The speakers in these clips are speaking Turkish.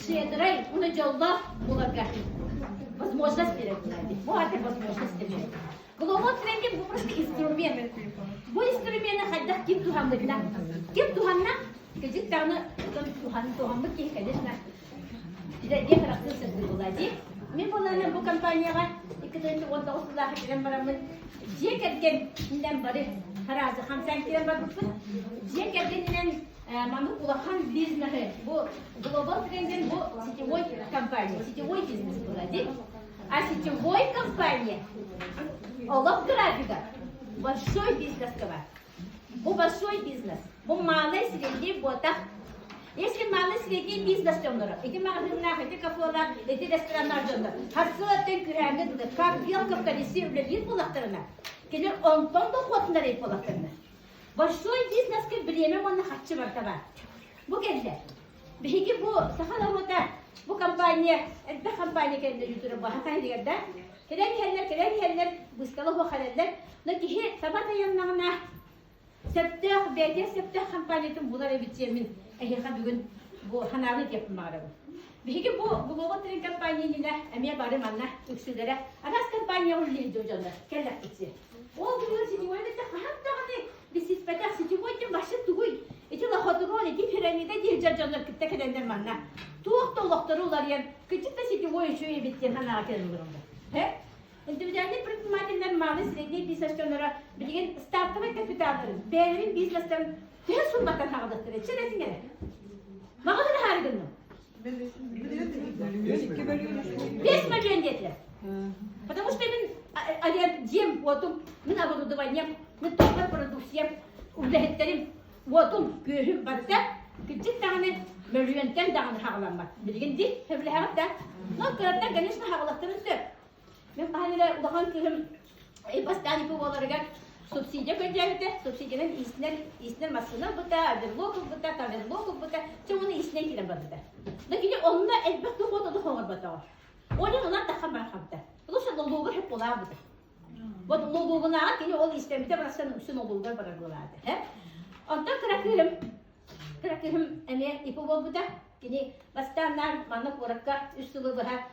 Шедрай, унаджалла булага. Возможность передать. Вот это возможность передать. Глобал тренинг bu просто инструмент. Bu инструмент хадда ким тухамдына. Ким туханна? Кежик таны тухамды ки конечно. Биде де характер сөзү болады. Мен болана bu компанияга 2019-да кирен барамын. Же келген инден бары харазы хамсан кирен барыппын. Же келгеннен мамык улахан бизнесі. Bu global тренинг bu сетевой компания, сетевой бизнес болады. А сетевой компания олов графика. Большой бизнес кава. Bu большой бизнес. Bu малый средний бота. Если малый средний бизнес жонлары, эти магазинlar, эти кафелар, эти ресторанlar жонлары. Харсылатын күрәңгә как белка в колесе үлелит булактарына. Келер онтон да хотнар ит булактарына. Большой бизнеске бреме моны хатчы бар таба. Bu келде. Беги bu сахалавота bu компания, эдде компания келде ютура бахата дигәндә. Келәр bu скала хо халәлләр. Но кихе сабата яннагына Септех, бәйде септех компаниятын булар битемин. Әйһәр бүген бу ханагы дип магырабы. Беги бу global trend компанияне әмия бары манна үксүләре. Анас компания үлли дөрҗәндә. Келләп китсе. Ол бүген синең өйдә хаттагы бисиспәтә ситевой тем башы тугуй. Эти лохотрон, эти пирамида дирҗәндә китте кәләндәр манна. Туактылыктыры улар ян. Китте ситевой өчен биттен ханага келгәндә. Хә? Индивидуальный предпринимательler малый средний бизнесчелары билген стартовый капиталдарын, бәлерин бизнестен тез сумбаттан хагылдыктыр. Ченесин керек. Мага да харгынны. 5 миллион детler. Потому что мен дем отум, мен оборудованием, мен товар продукциям, улехеттерим, отум көһү барса, кичик таганы миллионтен даганы хагаланмак. Билген ди, хеблехат да. Но кыратта, конечно, хагалыктырын сөп. Мен баһалар улахан кем бастан ипи боларга субсидия көндәгәтә, субсидияның иснәр машина бута, аверлок бута, таверлок бута, чөмне иснәр килә барды. Ләкин онна әлбәттә хото да хәбәр бата. Оны гына та хәбәр хәбәр. Луша логога һәп була бута. Вот логогына килә ул истәмтә барсан үсен логога бара булады. Һә? Анда кракырым әне ипи бул бута. Кини бастаннан мана коракка үсүлү бара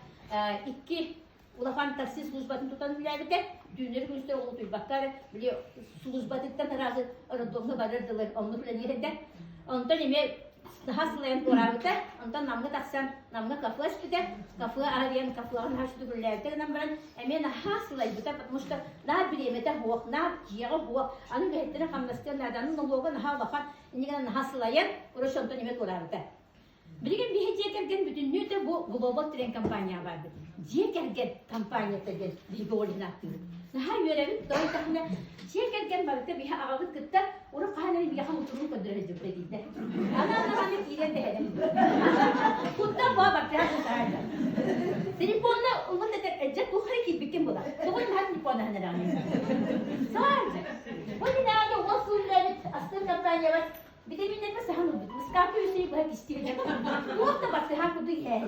2 Улахан такси службатын тутан биләбите, дөнер күстә ул туйбаккар, биле службаттан разы роддомны бардылар, онны белән йөрәдә. Онда неме хаслыян турабыта, онда намга таксан, намга кафе штыда, кафе ариян кафеларын хашту биләбите намбаран, әмен хаслай бута, потому что на билемете хуак, на җыгы хуак, аны бәйттере хамнастан надан налогын халахан, нигән хаслаян, урышонда неме турабыта. Билген бихете келген бүтүннүтө бу global trend компания бар. Же келген компания деген биголин аттыр. Наха йөрәбит той тахна же келген барда биха агабыт кытта уры кахана биха мутуру көдөрө дип дидә. Аны кирен дә. Кутта баба тәһә. Телефонна улын да әҗәт бу хәрәкәт биткән була. Тугын һәм телефонна һәнәрәне. Саҗа. Бу динәгә васуллар астын компания бар. Bir de bir nefes hanım, miskartı üstüne bırak istiyor. Bu hafta baktı, hakkı duyuyor.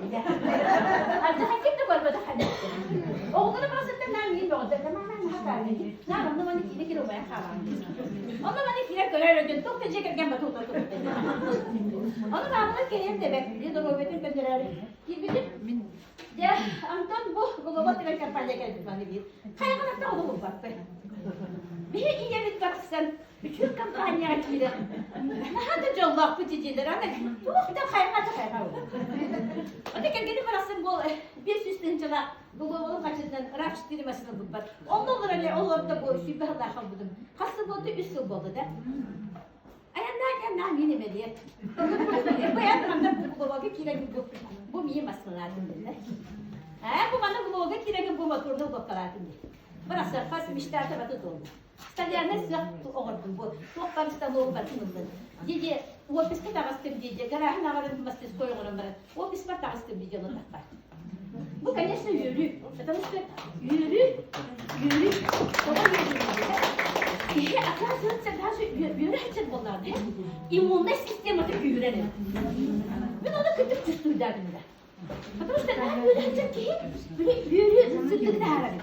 Artık hakim de var, bu da hadi. Oğlunu bahsetten ben yiyeyim oldu. Tamam ben hata verdim. Ne yapalım, ne bana kire kire olmaya kalan. Onu bana kire görer ödün, çok da çekerken batı otur. Onu bana kereyim de ben, bir de robetin gönderer. Girmedim. Ya, Anton bu, global trend kampanya geldi bana bir. Kayakanakta oldu bu baktı. Bir iyi bir baksın. Bütün kampanya açıldı. Hadi canlar bütçeler ana. Çok da hayal. O da kendini bıraksın bu bir süslenceler. Global kaçından rahatsız masasına bu bak. Ondan ne olur da bu süper daha buldum. Hasta oldu üstü oldu da. Ayağından ne yenemedi. Bu yandan bu global kira gibi bu miyim aslında dedi. Bu bana global kira gibi bu motorunu bakaladım. Burası fas müşteri batı doldu. Столярный цех огордым bu. Тоқтам станок батымды. Деде офиске тагыстым деде. Гаражын агарым мастерской огорым бар. Офис бар тагыстым деде оны тақпай. Bu конечно yürü. Потому что yürü. Оказывается, даже yürü için bunlar değil. İmmunный система da yürürenir. Ben onu kötü çüstürdüm de. Потому что ben yürü için ki yürü zıttık da harabim.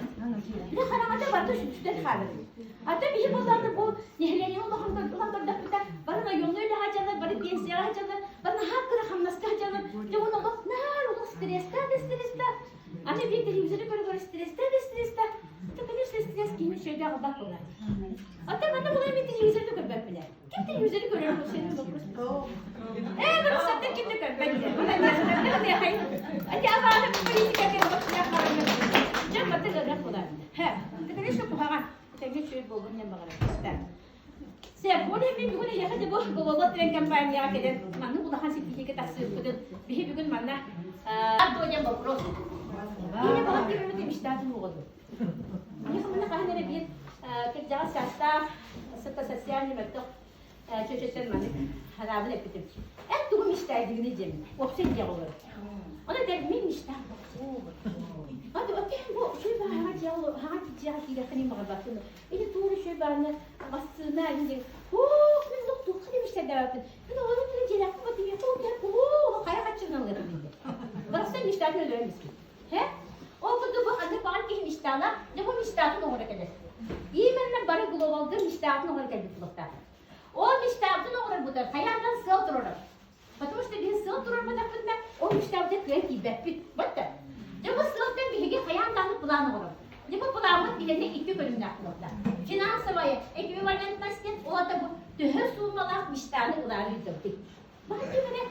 Bir de kanamada vardı sütüden harabim. Hatta bir yıllarda bu nehirlerini ulanlar da bana yoluyla hacalar, bana densiyel hacalar, bana hakkı rakamnasta hacalar. Ve onu bak ne стреста. Аны bir televizyonu görüyor streste. Tıkınır stres kimi şöyle bak olar. Hatta bana bu bir televizyonu görmek bile. Kim televizyonu görüyor bu senin bakıyorsun? Ben zaten kim görüyor ben de. Bana ne hayır. Hadi ama politika gibi bakıyor falan. Canım batı görüyor olar. He. Tıkınır şu kuharan. Tabii şöyle bolun ne bakar. Saya boleh minggu ni ya kada boh bawa tren kampanye kada mana ulah hasil fikir kita sebut bihi bigun mana ado yang bagus. Ini bawa tren mesti mistadi mugodo. Ini kemana kah ni bir kerja swasta serta sosial ni betul cuci mana harap lepas itu. Tu mistadi ni jem. Opsi dia olur. Ona der min mistadi. Hadi bakayım bu şey var hangi cihazıyla hani mağabatını. İyi doğru şey var ne bastığına ince. Min doktor hadi bir şey devam et. Ben onu bir celak mı diye çok kaya kaçırnan alırım dedi. Baksan müşteri öyle misin? He? O bu anne bana ki müşteri ne bu müşterinin oraya gelir. İyi benimle bana globalde müşterinin oraya gelir bulukta. O müşterinin oraya bu da hayattan sığ durur. Потому что без сил durmadan o müşteride kıyet gibi bit. Baktı. Ne bu sınıftan bir hege hayatlarını planı olur. Ne bu planı bir de iki bölümde yapılır. Finans havayı, ekvivalent basket, o da bu tühe sunmalar müşterine ularlı döktük. Bak ki böyle,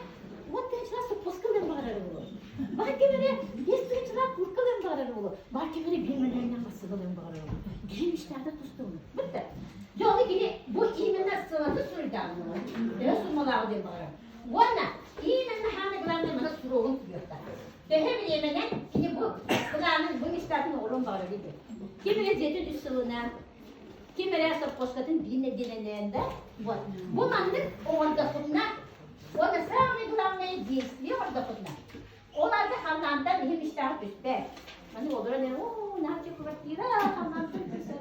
o tecrübe sıpıskılın bağırır olur. Bak ki böyle, yestirinciler kurkılın bağırır olur. Bak ki böyle bilmelerinden basılın bağırır olur. Bir müşteride tustu olur. Bitti. Yolu gibi bu iğmenler sınavı sürüden olur. Tühe sunmalar diye bağırır. Valla, iğmenler hanımlarına bana sürü olun tutuyorlar. Hem yemeğe şimdi bu planın bu istatın oğlum var gibi. Kimine zeytin üstüne, kimine sapostatın birine dilenende bu. Bu mandık orada tutma, orada sağlığı kullanmayı değiştiriyor orada tutma. Onlar da hamlamda hem istatı üstte. Hani olur ne o ne yapacak kuvvetliler hamlamda üstte.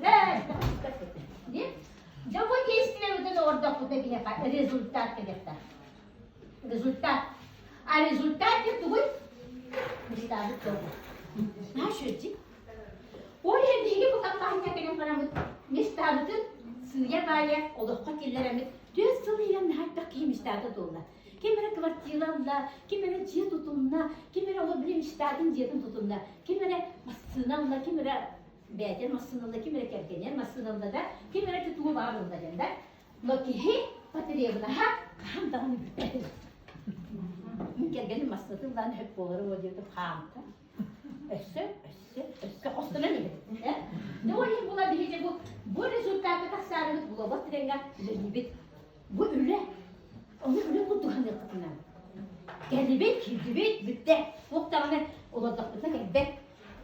Değil? Jab bu değiştiriyor da orada tutma bir yapar. Rezultat gelirler. Rezultat. A rezultat ne bu? Müşteri doğru. Ne şöyle? Oraya bir bu kampanya benim paramı müşterinin sığya baya olur fakirlere mi? Düz sığya ne hatta ki müşteri doğru. Kimere kvartiyalarla, kimere cihet tutumla, kimere olabilir müşterinin cihetin tutumla, kimere masınamla, kimere beğen masınamla, kimere kerkener masınamla da, kimere tutumu var onda gönder. Lokihi patiriyabına ha kaham dağını büyütür. Gelgenin masrafından hep boğarı o diyordu kağıtta. Össe, ostuna ne dedi? Ne oluyor bulabilecek bu rezultatı tasarruf bulabat rengar lebit. Bu öyle. Onu öyle bu duhan yaptığına. Gelbet, kiribet, bitti. Muhtemelen olacaklıkla gelbet.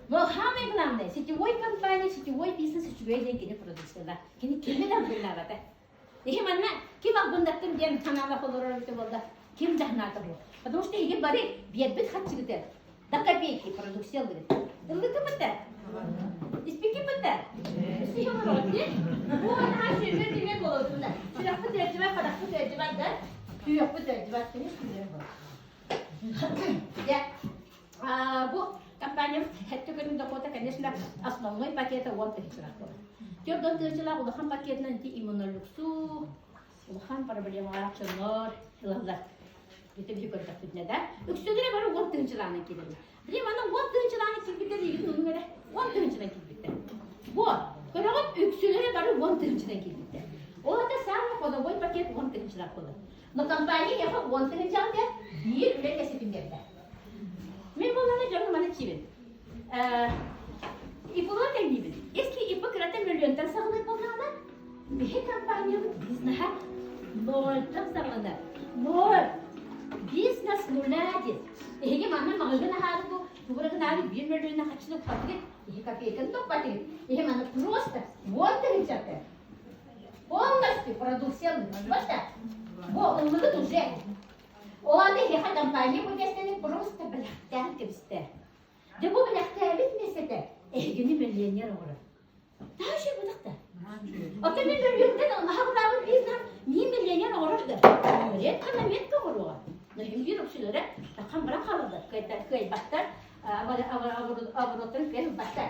Muhammed Glamne, situoy kampanya, situoy business, situoy dengini prodüksiyonlar. Kimden bunlar var? Dihim anne, kim abundattım diyen kanala olur orada burada. Kim cahnata bu? Потому что ये бары бедбит хатчигдер. Да копейки продукция будет. Дылды бите. Испеки бите. Сихем родни. Bu her şey verdiğine kolodunda. Şurası tercüme kadar bu tercüme de. Tüyok bu tercüme seni sürüyor bu. Ya. Bu kampanya hep tükürün de kota kendisine aslanmayı pakete want hiçbir şey. Diyor döndürücüler ulakan paketine anti immünologsu. Ulakan problemalar çözülür. Hilahlar. Bütün bir kadar tutma da. Üksüdüre var on tınçılarına gidiyor. Biliyor musun? On tınçılarına gidiyor değil mi? Numara on tınçılarına gidiyor. Bu. Karavat üksüdüre var on tınçılarına gidiyor. O da sarma koda boy paket on tınçılar koda. No kampanya yapıp on tınçılar da bir ülke kesipin derler. Ben bunları canım bana çivin. İpular da gibi. Eski ipu kıratan milyonlar sağlayıp onlarla. Bir kampanyamız biz daha noltan sağlanır. Nol. Business knowledge. Ehge mana magana haru ko, pura kana 1 milyon kaçlık patrik, ehge kapıya tok patrik. Ehge mana просто вот рецепты. Полностью продукция, бasta. Bu olmadı уже. O anda ehge kampanya bu desteğini просто belaktan kibiste. De bu belaktan bitmese de ehge'nin milyoner olur. Daha şey bu da. O tabii milyondan Allah'a bravo bizden 1 milyoner olurdu. Öyle kanamet doğru. Nahim bir okşulara takam bırakalım. Köy baktar, avurotun köy baktar.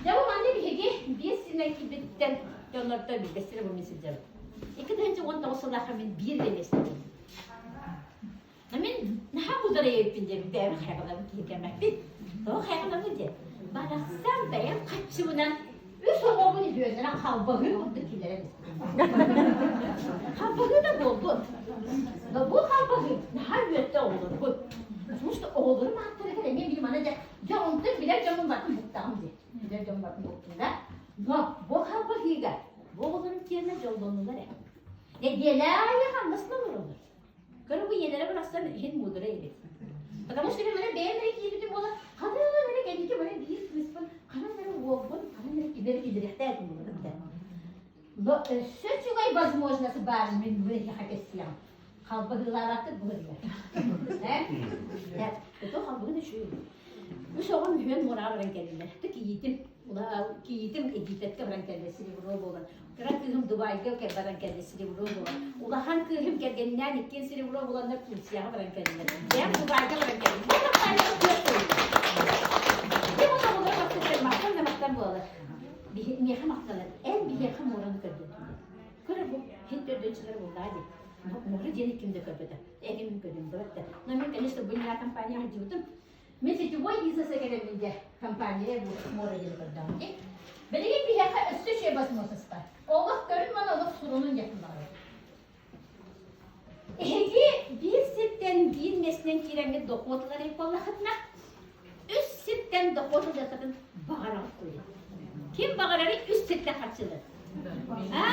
Devam anne bir hege bir sineki bitten yollarda bir besire bu mesele. İki tane on da olsa da hemen bir de mesele. Hemen ne Naha budara yepince bir benim hayvanlarım giygemek bir. O hayvanlarım diye. Baraksam da ya kaçımından üç oğlumun izleyene kalbağı buradakilere biz. Kalbağı da buldu. Bu kalbağı naha yötte olur bu. Sonuçta oğlum hakkında kadar benim anca canımdır bile canım bakın buktam diye. Bile canım bakın buktumda. Bu kalbağı da. Bu oğlum yerine canlanırlar ya. Ne diyeler ya nasıl olur? Karı bu yerlere bıraksan hiç mudura yedi. Потому что böyle beğenerek yedim ona. Kadın öyle geldi ki böyle bir kısmı. Kadınların вогон, kadınların giderek derdim bunu. Но все чугай возможность бәрін мен böyle hakesiyam. Kalbılar attı böyle. Ya, itu kalbı da şu. Bu soğan hüven moral renkelinde. Tek yiğitim, ula yiğitim editetke renkelesini bu olan. Kırakım Dubai'ye kerbadan kendisini bu olan. Ulahan kırım kergeninden ikisini bu olan da kursiyah renkelinde. Ben Dubai'ye renkelinde. Bu da kaynağı diyor. Ne bu da burada baktıkları maktan da maktan bu olur. Bir miyakam maktanlar. En bir yakam oranı kırdı. Kırı bu. Hint ödünçleri bu hadi. Может, денег кем-то копить, этим кем-то брать. Но мы, конечно, были на компании Хадютом. Мы сетевой бизнес академии компания может делать поддавки. Belirli bir yaka üstü şey basması var. Allah görünmeden Allah sorunun yakınları. Ege bir sitten bir mesleğin kirenge dokutuları yapalakatna. Üst sitten dokutuları yakın bağırarak koyuyor. Kim bağırarı üst sitten kaçılır. Ha?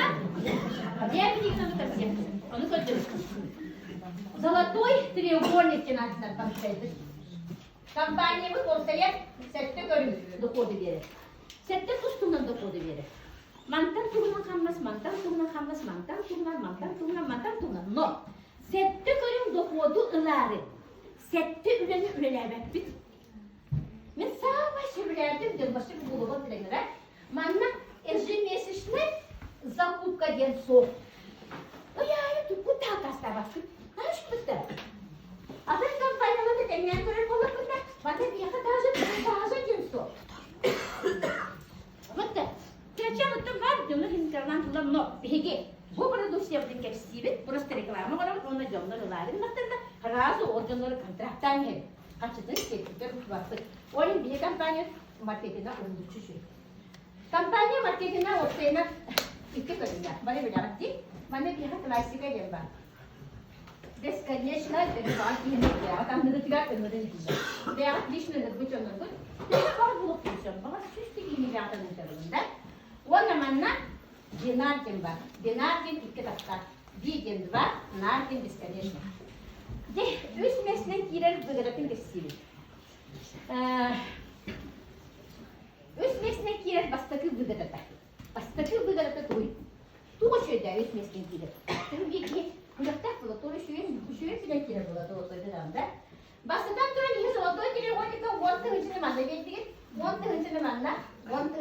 Diğer bir insanı tabii. Onu götürürüz. Zолотой треугольник финансовый концепт. Компаниямız ortaya sette görüyor dokudu verir. Sette kustumdan dokudu verir. Mantan tuğuna kalmaz, mantan tuğuna kalmaz, mantan tuğuna. No. Sette görüyor dokudu ıları. Sette üleler bit. Men savaş ülerdim de başı bu buluğa dileğine. Manna ежемесячно закупка денцов. Ну я эту куда поставлю? Знаешь, что? А ты компания вот это не говорит, вот это я даже денцов. Вот так. Сначала там варду, но интернет было много. Беги. Bu продукция в Дикерсиве, просто реклама, он на жёлнары ларин, например, разу органları контрактtan hep. Kaçıdır sekreter uçması. Onun bir kampanya marketine öndürücü şey. Kampanya marketine ortaya iki kadınlar. Bana bir yaptı. Bana bir klasika geldi. Бесконечно перебивать нельзя. Там надо тягать, надо не тягать. Я отлично надо быть, он надо быть. Я bara bulup düşüyorum. Bana süslü gibi yaptığım üzerinde. O zamanla dinarken var. Dinarken iki dakika. Видим два, наркин бесконечно. Здесь üç meslek girer bırakın geçsin. Üç meslek girer bastaki bırakın. Bastaki bırakın tuğ. Tuğ şeyde üç meslek girer. Çünkü bir bıraktak bula tuğ şuyu filan girer bula tuğ söylediğimde. Bastıdan sonra niye soğuduğu girer o gibi montun içine manda geldik. Montun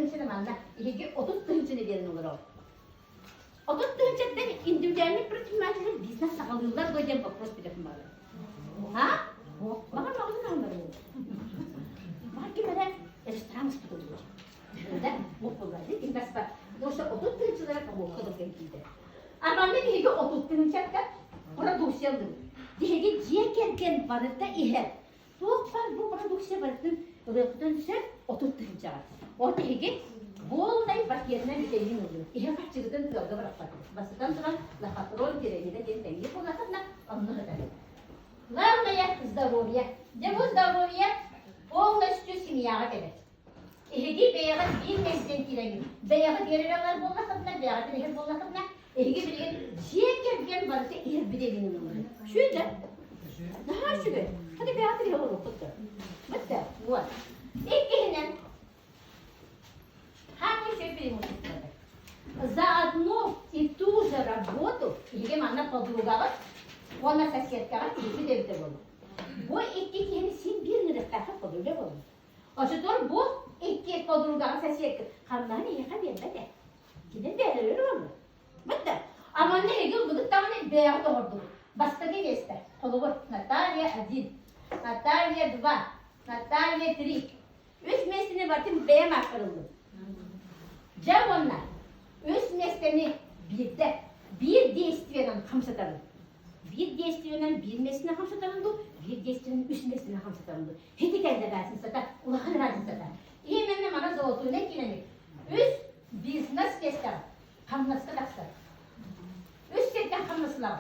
içine manda. İlgi 30 tığın içine gelin olur o. Отут тънчетте индивидуални предприниматели бизнес сағалылар дойден въпрос билетим бары. А? Маған много знамдар ол. Марки мене ресторан студио. Да, мокулайды инвестор. Доша отут тънчелер камокка да келгиде. Ама мен диге отут тънчетте продукциялды. Диге жие келген барыта ихе. Тоқпар бу продукция барытын рöptönse отут тънчага. О диге Bolday paketine bir şeyin oluyor. İhe kaçırdım kırıldı bırakmak. Basıdan sonra la patrol gireydi de dengi kulakına anladı. Главное здоровье. Где здоровье полностью семья gerek. İhegi beyağı bir mesleğin kiregi. Beyağı geriler bollakına, beyağı geriler bollakına. İhegi bilgin ciğer gel varsa ihe bir evinin oluyor. Şöyle. Daha şöyle. Hadi beyağı geriler olur. Bitti. Bu. İlk За одну и ту же работу, или она подруга, она соседка, или где-то было. Бо iki kendisinin bir nırıkta подруга было. O zaman bu iki подруга, соседка, kanlarını yıkabilir de. Gidin değerleri olur. Bitti. Ama ne yapıyordu? Tam ne beyaz oldu. Başka bir yerde. Olur. Natalya 1, Natalya 2, Natalya 3. Üç mesleğine bakın beyaz aktarıldı. Cem onlar. Üç mesleğini bir действие'den kamsatarım. bir действиенен bilmesine hamsatanındı, bir действиенен üstmesine hamsatanındı. Hedi kelde versin sata, ulağın razı sata. İyi menne bana zoltuğuna kilemek. Üst biznes kesler, hamnası kadaksa. Üst setten hamnasılar.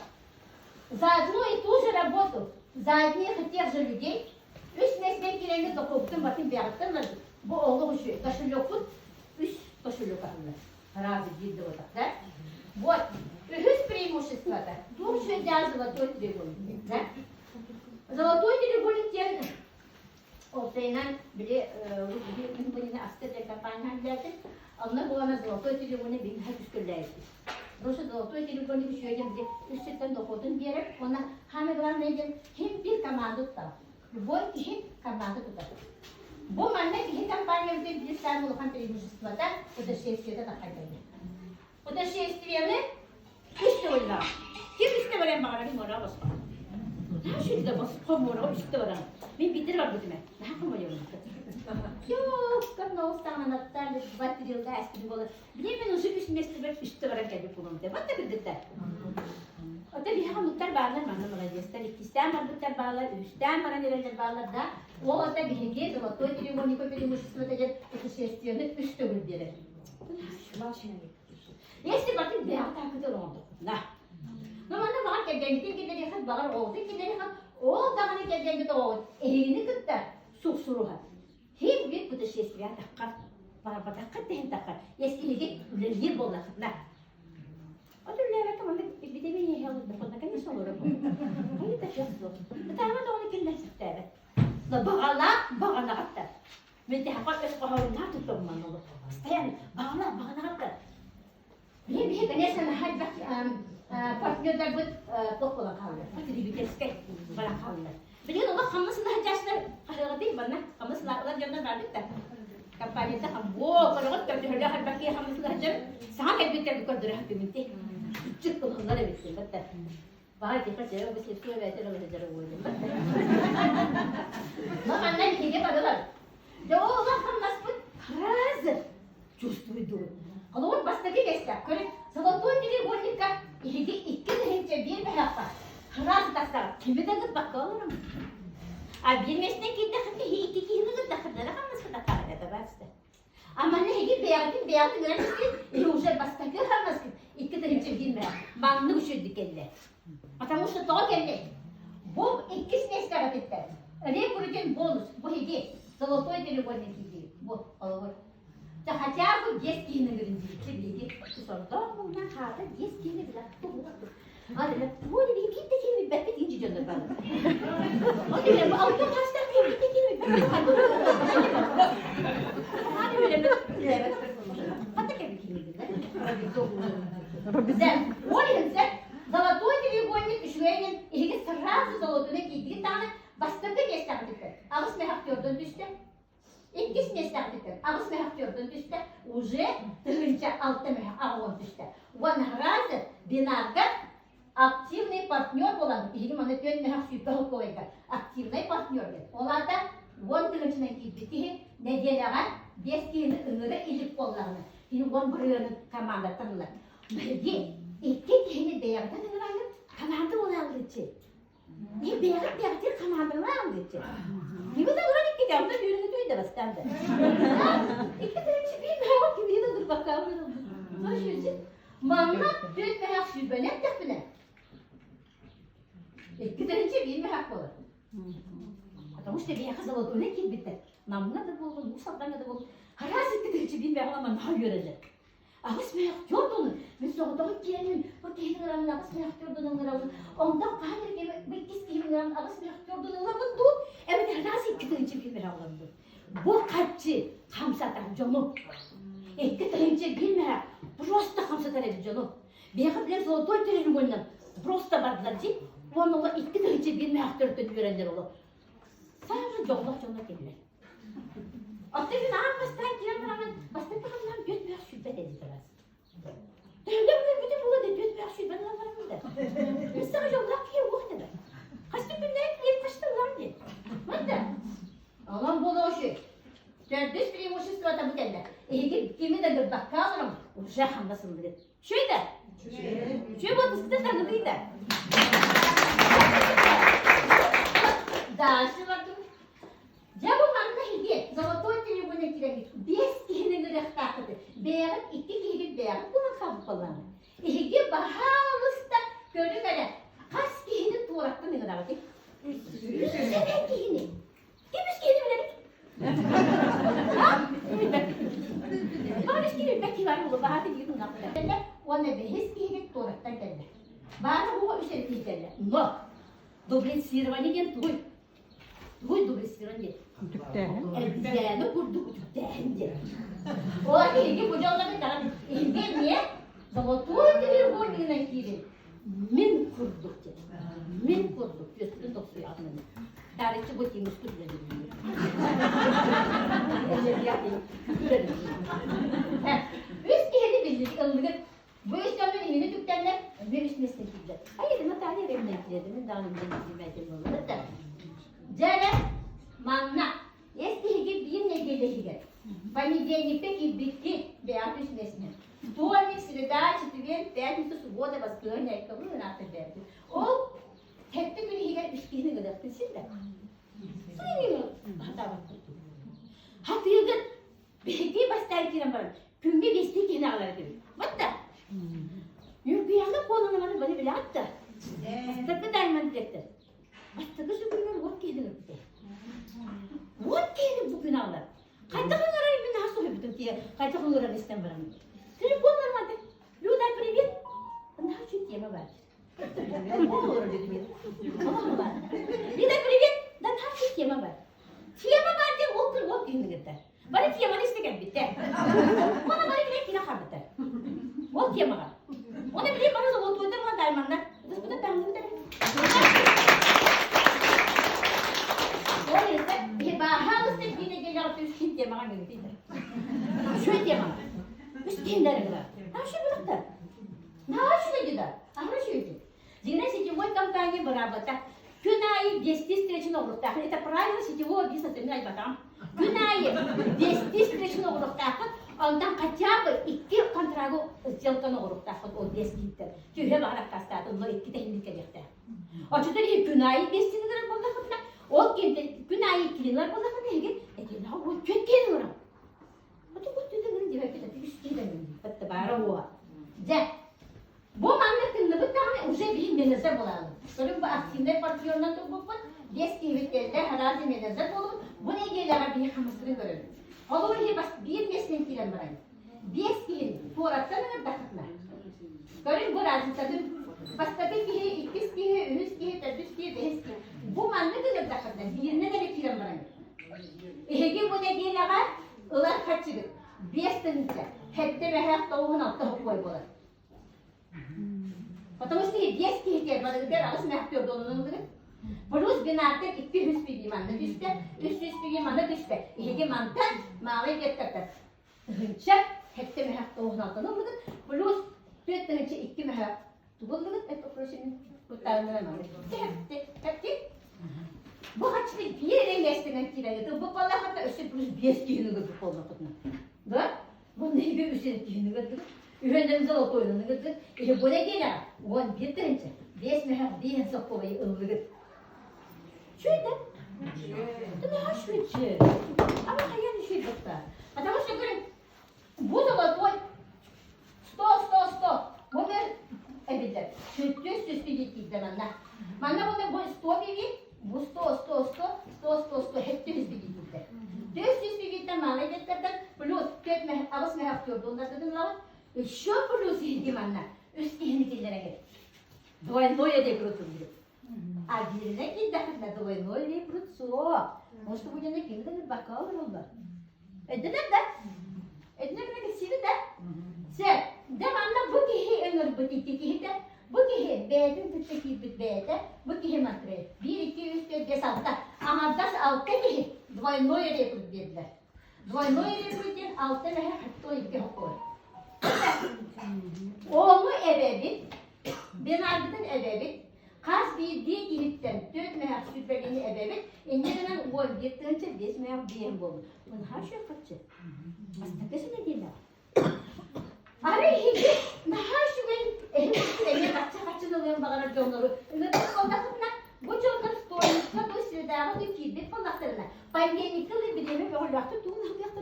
Заодно и ту же работу за одних и тех же людей. Üst mesleklerini dokuptum, bakın bir yaptırlar. Bu oğlu şu, taşılokun, üst taşılok alınır. Razı girdi o taklar. Вот, плюс преимущество-то. Двухшведя золотой треугольник. Да? Золотой треугольник тем, Олтайнан, били, мы астырда компания билети, она была на золотой треугольник, били хатускулляйти. Просто золотой треугольник еще один, где үстен доходын беріп, она хаме главное ден, кем bir команду тута. Любой киши команду тута. Bu manne kişi компания bir tane olan преимущество-то, это шествие-то такая. Удовольствие üstte oynar. Kim üstte veren bağıra kim oraya basma. Daha şöyle basıp komura üstte veren. Ben bitir var bu deme. Daha komura yok. Yok, kanka o zaman anahtarlı bataryalı da eski gibi olur. Bileyim ben uzun üst mesleğe üstte veren geldi kullandı. Bak da bildirdi. O da bir hamutlar bağlar bana молодецler. İkisinden hamutlar bağlar, üstten bana neler bağlar da. O da bir hediye zolotoi треугольник преимущество дает это шествие üstte bildirir. Şuna şimdi. Если bakın bir hafta kadar oldu. Nah. Normalde bana geldiğinde gidelim hep bağır oldu. Gidelim hep o dağına geldiğinde oldu. Elini kıttı. Susuruha. Hem bir putuşestvия takar. Para takar değil takar. Eskiligi lir bolla. Nah. O da öyle bakın bir de beni yalı da falan ne olur bu. Hayır da yazdı. Tamam da onu kimden çıktı. La bağla hatta. Ben de hakikaten esqahoruna tuttum ben onu. Yani bağla hatta. Bir конечно, hadi partnerler bu topluluğa kalıyor. Hadi bir keske bana kalıyor. Biliyor musun? Kamasında hacaslar kalıyor değil bana. Kamasında olan canlar verdik de. Kampanyada bu kadar tabii hadi bakayım kamasında hacar. Sanki bir kere kadar hakimiyeti. Çıktı onlara bitti. Hatta. Bahar tekrar cevap bir şey verdi ve hacar oldu. Ama anne bir şey kadar. Ya o olan kamas bu kraz. Чувствую. Kalor bastaki geçti. Böyle zolotoi треугольникка iki derece bir yapar. Kraz tasar. Kimi de git bakalım. Abi bilmesine gitti hatta iki kimi de takırlar ama nasıl takarlar da bastı. Ama ne gibi beyazı görürsün. Уже bastaki hamaz iki derece bir yapar. Manlı üşüdük elle. Потому что то elle. Bu ikisini isterat etti. Рекрутинг бонус. Bu hediye. Zolotoi треугольник hediye. Bu olur. Хотя бы 10 кино bilgi. Sonra bundan kaldı 10 кино bile tutuldu. Hadi bu bir iki de kimi bekle inci canım bana. O değil bu auto hasta bir iki kimi bekle. Hadi böyle evet. Hatta kimi bile. Güzel. O yüzden zolotoi треугольник üçgenin ilgi sırası zolotuna gittiği tane bastırdı geçti. Ağız mehak gördün düştü. İkisi mesleğidir. Ağız mehak gördün düştü. Уже тырынча altı mehak ağız düştü. Onun razı binarda aktivный partner olan, ilgili bana dön mehak süper koydu. Aktivный partner. Onlar da on tırınçına gitti. Ne diyorlar? Beskiğini ınırı ilip kollarını. Şimdi on burayının komanda tanılar. Belki iki kini değerden ınıralım. Komanda olan için. Ne değerdir komandalar aldı. Ne kadar öyle ki de yürüdü de bastanda. İki derece bir mehak gibi yine dur bakalım. Başüstü. Mamma dört mehak sübene tepine. İki derece bir mehak olur. Потому что я казала то не кибите. Нам надо было, ну сабдан надо было. Раз iki derece bir mehak ama daha görecek. Ağız mehak gördün. Biz soğuduğu gelin. Bu kehirlerin ağız mehak gördün onları. Ondan kahir gibi bir kez kehirlerin ağız mehak gördün onları. Evet, раз iki derece bir mehak oldu. Bu kaççı hamsatan canım. İki derece bir mehak. Просто hamsatan edin canım. Beğen bile zolotoi треугольник. Просто badladı. Onunla iki derece bir mehak dörtün görenler olur. Sadece canlar gelirler. Hatta bir ağır bastan giren var ama bastan kalanlar göt mehak şüphet edildiler. Devlet bir de bula de göt mehak şüphet edildiler. Biz sadece Allah ki yok dedi. Kaçtı günler yetmişti lan diye. Hatta. Aman bula o şey. Dördüş преимущество da bu derler. Kimi de bir bakalım. Уже hamdasın dedi. Şöyle. Şöyle bu da tanıdıydı. Karşı baktım. Cevabımda hediye. Zavator telefonu kiremit. 5 kişinin gırık takıdı. Beğenip 2 kişinin beğenip bunu kabul kullandı. Hediye bahalısta gördük öyle. Kaç kişinin tuğraktı ne kadar bakayım? 100 kişinin. Kimmiş kişinin öyle? Ha? Bana kişinin belki var mı? Bahati yıkın kapıda. Ona bir his kişinin tuğraktan geldi. Bana bu işe geldi. No. Дублицирование твой. Твой дублицирование. Elbiselerini kurduk tüptendi. Ola ilgi bucağı da ilgi niye? Zavator telefon yine girin. Min kurduk dedi. Min kurduk. Üstün doksuyu adını. Tarihçi bu kim üstü bile bilmiyor. Üst kehri bildik ılgıt. Bu işlemler yine tüktenler bir üstüne sekildi. Hayır, Natalya evimden gidelim. Daha önce bilmedim onları da. Cere, manna. Eski gibi bir ne gelişidir. Понедельник пеки битки беатус несне. Вторник, среда, четверг, пятница, суббота, воскресенье, кому надо беату. О, hep de günü higer üstüne kadar kılsın da. Sayın hata bak. Hafiyatın bir bastay kiram var. Kümme besti kenarlar gibi. Batta. Yürüyüşünde kolunu bana bile attı. Bastı daima direktör. Bastı şu günler vot geldi. Vot geldi bu günler. Kayda kunlara bir daha soruyor bütün diye. Kayda kunlara listem var. Telefon varmadı. Luda привет. Daha çok tema var. Luda привет. Daha çok tema var. Tema var diye otur vot günü gitti. Bana temanı istek bitti. Bana bile kina kaldı. Vot tema var. Ona bile bana da vot vot ama dermanlar. Bu da ben de. O yüzden bahalı sevgine gelen üstün tema gibi. Şöyle tema. Üstün derler. Ha şu bıraktı. Ne şöyle gider. Ama şöyle. Зина сетевой компании Барабата. Күнайы 10 встречный урок. Это правило сетевого бизнеса. Күнайы 10 встречный урок. Ondan хотя бы 2 контрагу сделканы урок. O 10 gitti. Tühe bağırak kastı. Onlar 2 de hindi gelecekti. O çocuklar Күнайы 5 sinirler buldu. O Күнайы 2 sinirler buldu. Eti ne oldu? Kötü geldi ona. O da bu tüyden diye bir üstünden gitti. Bağıra o. Bu mantıklı bir tane уже bir menajer bulalım. Böyle bu aksinde partiyorlar da bu 10 kıymetlerle herhalde menajer olur. Bu ne gelir bir kamusunu görelim. Olur ki bas bir mesleğin kilen var. 5 kıyım tuğraktan ne dakikler. Görün bu razı bas tabii ki 2 kıyım, 3 kıyım, 4 kıyım, 5 kıyım. Bu mantıklı ne dakikler. Birine de bir kilen var. Ege bu ne gelir var? Ilar kaçırır. 5 tanıca. Hep de ve hayatta oğun altta hukuk var. Потому что 10 kişi var. Arasında yapıyor dolunun gibi. Plus binarda 200 bir mantık düştü. 300 bir mantık düştü. İki mantık mavi getirdi. Hınça hep de mehak doğun altına oldu. Plus 4 hınça 2 mehak. Buldu. Hep operasyon kurtarılır. Hep de. Bu haçlı bir yere geçtiğinden kiraydı. Bu vallahi hatta üstü plus 5 kişinin gibi oldu. Da? Bu ne gibi üstü kişinin gibi. Ühendenize otoyduğunu götür. Bu ne gelir? On bir tane. 5 mehak bir hesap kolayı ılgıdır. Şöyle. Ne hoş bir şey. Ama hayal şey yok da. Потому что говорит, bu zolotoy 100. Bu bir evet. Sütlü bir zamanlar. Bana bunu bu 100 bir bu 100 hep bir gitti. 400 bir gitti malı getirdim. Plus 4 mehak arası mehak gördü. Onda dedim lan. Еще плюс издеванно. Üstündekilere gel. Двойное рекрутинг. А birine gidecekler двойное рекрутсо. Может bu yine kimden bakalım onlar. Edinler de. Edinler de sivil de. Sen devamlı bu ki ömür bitti ki de. Bu ki bedin bitti ki bede. Bu ki matre. 1 2 3 4 5 6. Ama das altı ki двойное рекрут dediler. Двойное рекрутинг altı ve hatta iki hukuk. Oğlu ebebi, ben ardından ebebi, kas bir diye gidipten 4 mehak süperliğini ebebi, inceden o gittiğince 5 mehak diyen buldu. Bunu her şey kaçı. Aslında kesin değil mi? Arayı hiç, her şey benim elimde kaçça oluyor bağırar canları. Bu canları Konuşma bu sırada bu feedback falan. Pandemikli bir dönem yollattı. Tuğun yaptı.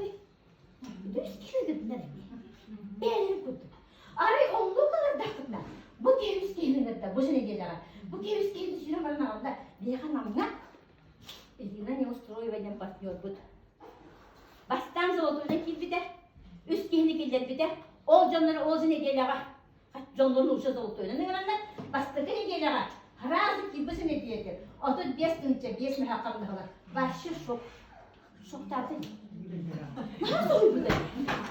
Düz kilidi bunlar. Beğenir kurdu. Arayı olduğu kadar dağıtma. Bu keviz kendine de bu sene gelir. Bu keviz kendisi yürümenin altında. Bir kanamına. Elina ne устроив один партнер будет. Бастан золотойна кил bir de. Üst gehini gelir bir de. Ol canları oğzuna gelir. Canların uçsa zolotойна. Ne kadar bastığı ne gelir. Harazı ki bu sene diyedir. Otur 5 gün içe 5 mühakkamda kalır. Başı şok. Şok tarzı. Nasıl oluyor bu da?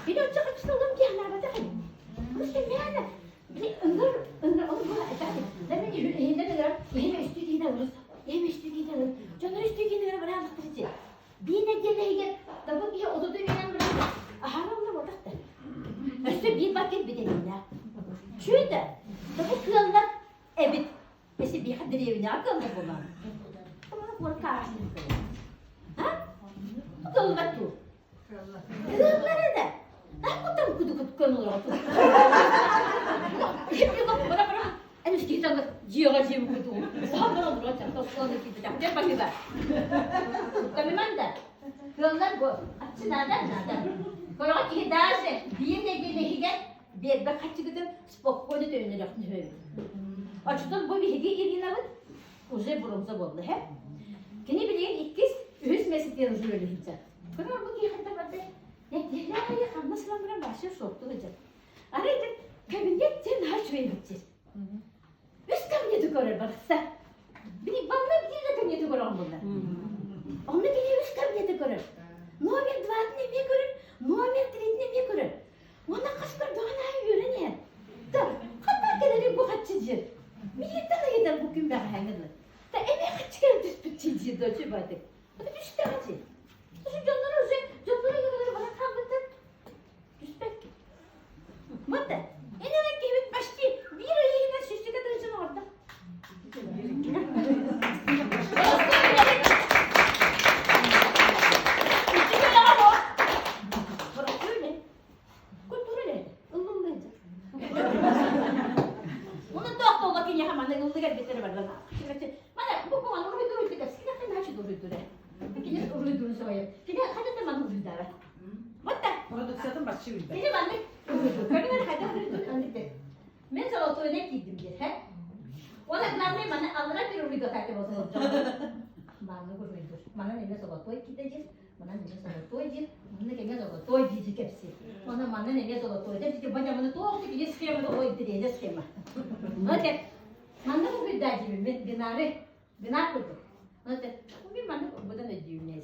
Bir de uçak açın oğlum ki anlar bakayım. Rusya meğerle. Bir ıngır onu buna ederdim. Demin elinde de görüp yeme üstü giyin alırız. Yeme üstü giyin alırız. Canlar üstü giyin alırız. Bana anlattırıcı. Bir ne geleyken tabi bir odada üyenen bırakır. Ahara onu bıraktı. Üstü bir paket bir deneyim ya. Şöyle. Tabi kıyallar. Evet. Mesela bir kadar evine akıllı buna. Bana korkarsın. Ha? Bu da olmak bu. Kıyallara da. Aku kudu konulur. Hep yok bana. En üst kita jiwa kudu. Sahabat olur açar. Toplanır gibi. Dia panggil tak. Kami mana? Kıyallar bu. Açı nereden? Kalau kita derse bir ne geleyken bir kaç gidin spokkoyla dönür yaptı öyle. Açıdan bu bir hediye yerine var. Uze bronza oldu hep. Kini bileyim ikiz üz mesleği yazıyor hiç. Kalau bu ki hatta bende ne ya nasıl amran başlıyor soktu hocam. Araydı kabinet sen harç vereceksin. Üst kabineti görür baksa. Biri bana bir de kabineti görür bunlar. Onu geliyor üst kabineti görür. Nomer dvaatını ne görür? Nomer tretini ne görür? Ona kaçlar doğanayı yürünüyor. Tabii hatta kadar bu kaçıcı. Bir tane yeter bugün ben hangidir. Da eve kaç kere düspütçici de çöpatı. Bu da düştü acı. Şu canları yürüdür bana kalmadı. Düspek. Mıttı. İnanın ki evet başlı bir ayına süslü kadar için orada. Produksiyonun başı bir de. Benim annem kadınlar hadi anladı. Ben sana tuvalet gittim diye. He? Ona annem bana Allah'a bir uydu takip olsun. Bana uydu. Bana ne sonra tuvalet gideceğiz. Bana ne sonra tuvalet gideceğiz. Bana ne sonra tuvalet gidecek hepsi. Ona bana ne sonra tuvalet gidecek. Bana bana tuvalet gidecek. Skema da o gidecek skema. Hadi. Bana bu bir daha gibi binar kurdu. Hadi. Bir bana buradan ne diyor ne?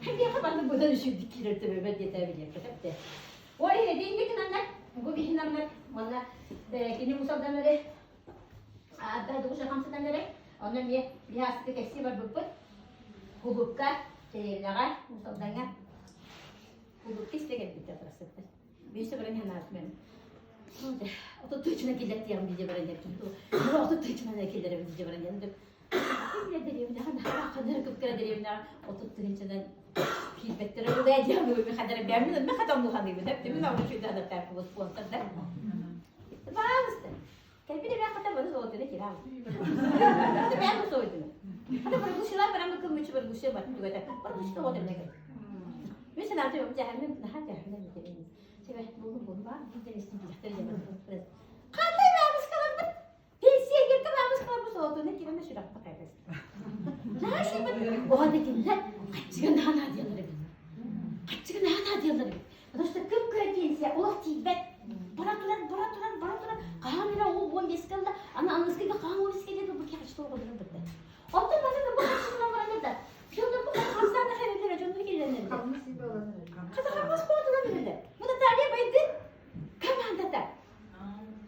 Hadi yapalım buradan şu dikilirdi böyle yetebilir de. Oraya dediğinde kinanlar, bu bir kinanlar, valla kini musaldanları, hatta dokuz kamsadanları, ondan bir hasta keksi var bu. Hubukka, şeyler, musaldanga, hubuk isteyen bir tarafı. Bir şey böyle hemen atmıyorum. O da içine kilitli yan bize böyle yaptım. O da içine ne kilitli bize böyle yaptım. Kim ne diyeyim ne kadar kıpkara diyeyim ne o tuttuğun içinden feedbackleri oraya gelmiyor bir kadar beğenmedim ne kadar bu hangi hep de bir zaman şöyle de tarafı bu sponsor da. Bazı. Tabii de ben kadar böyle oldu ne kiram. Tabii ben bu soydum. Hadi bu şeyler ben bakın müçü bir şey var diyor da. Bu işte o demek. Mesela diyorum cehennem daha cehennem diyeyim. Şey bunu var bir de isim göstereceğim. Kalay vermiş kalan. Pensiye girdim vermiş kalmış oldu ne kiram şu rakta kaybettim. Ne şey bu? O hadekiler kaçıgan daha hadiyeleri. Kaçıgan daha hadiyeleri. Потому kıpkırı pensiye o tibet. Baraturan. Kamera o meskalda ana anlaskıda kamera iskelede bu kaçtı o kadar bitti. Ondan sonra da bu kaçıgan var da. Şurada bu hastanede hayırlar canlı gelenler. Kalmış gibi olanlar. Kazanmaz bu adına bile. Bu da tarihe baydı. Kamanda da.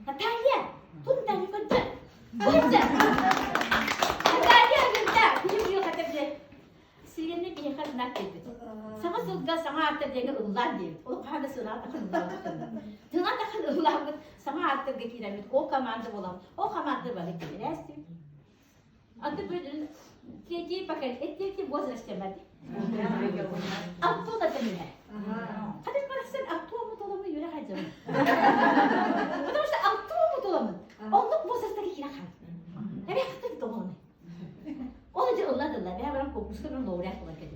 Tarihe. Tun tarihe koca. Silinli bir yakar nak edildi. Sama sulga sama artık diye ıllar değil. O kadar sınav takın ıllar. Tına takın ıllar. Sama artık geçiremedik. O kamanda olan. O kamanda var ki resti. Adı böyle teki bakar. Etki boz restemedi. Aktu da demine. Hadi parasın aktu mu dolamı yürü harcamı. Потому что aktu mu dolamı. Onluk boz resteki kira kan. Evet, hatta dolamı. Uskurun laureat olan kedi.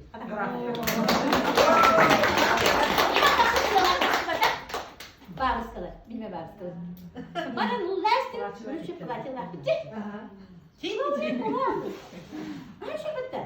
Bağız kalır. Bilme bağız kalır. Bana nullaştı. Bunu şu kıvacı var. Bitti. Laureat olan. Her şey bitti.